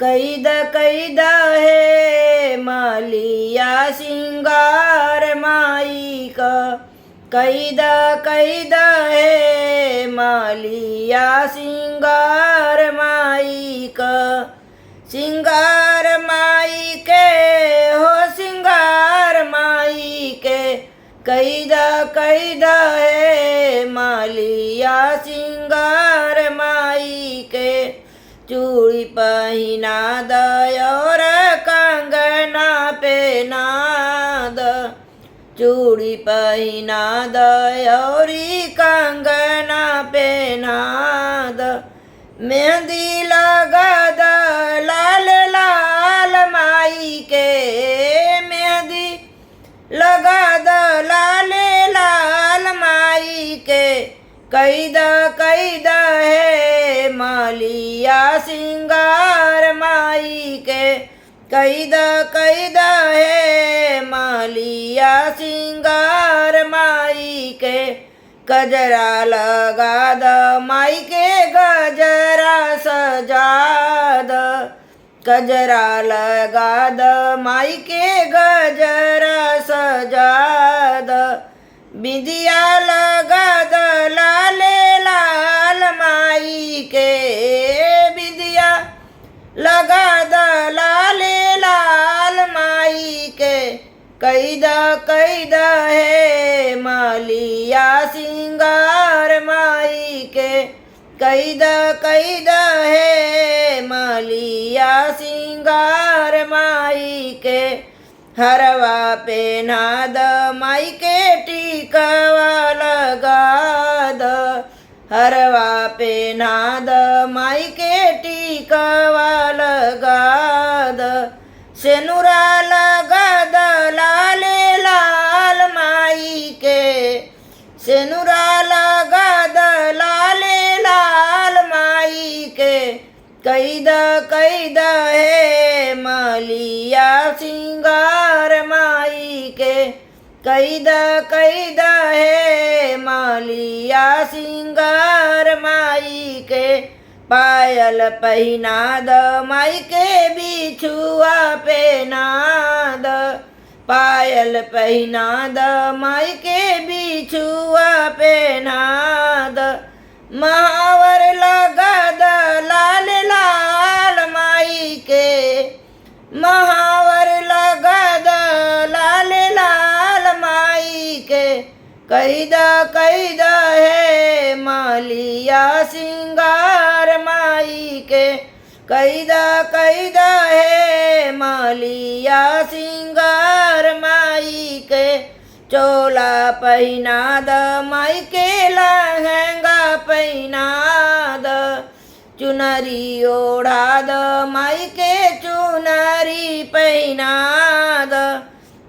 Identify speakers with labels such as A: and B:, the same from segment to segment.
A: कैद है मालिया सिंगार माई का। कैद है मालिया सिंगार माई का। सिंगार माई के हो सिंगार माई के। कैद है मालिया सिंगार माई के। चूड़ी पहिना दयोर कंगना पहना द। चूड़ी पहिना दयोरी कंगना पहना द। मेहंदी लगा द लाल लाल माई के। मेहंदी लगा द लाल लाल माई के। कैद है मालिया सिंगार माई के। कैद है मालिया सिंगार माई के। गजरा लगा द माई के गजरा सजा द। गजरा लगा द माई के गजरा सजा द। बिंदिया लगा द लाल लाल माई के। बिंदिया लगा द लाल लाल माई के। कैद है मालिया सिंगार माई के। कैद है मालिया सिंगार माई के। हरवा पहना द माई के टीकवा लगा द। हरवा पहना द माई के टीकवा लगा द। सेनुरा लगा द लाल लाल माई के। सेनुरा लगा द लाल लाल माई के। कैद है मालिया सिंगार माई के। कैद है मालिया सिंगार माई के। पायल पहिना द माई के बिछुआ पहना द। पायल पहिना द माई के बिछुआ पहना द। महावर लगा द लाल लाल माई के। महावर लगा द लाल लाल माई के। कैद है मालिया सिंगार माई के। कैद है मालिया सिंगार माई के। चोला पहिना द माई के लहंगा पहिना द। चुनरी ओढ़ा द माई के चुनरी पहिना द।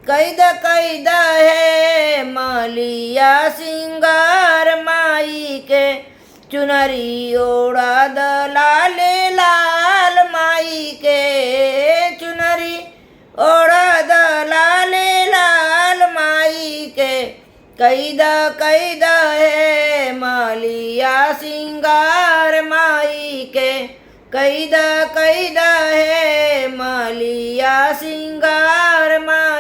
A: कैद है मालिया सिंगार माई के। चुनरी ओढ़ा द लाल लाल माई के। चुनरी ओढ़ा द लाल लाल माई के। कैद है मालिया सिंगार माई के। कैद है मालिया सिंगार माई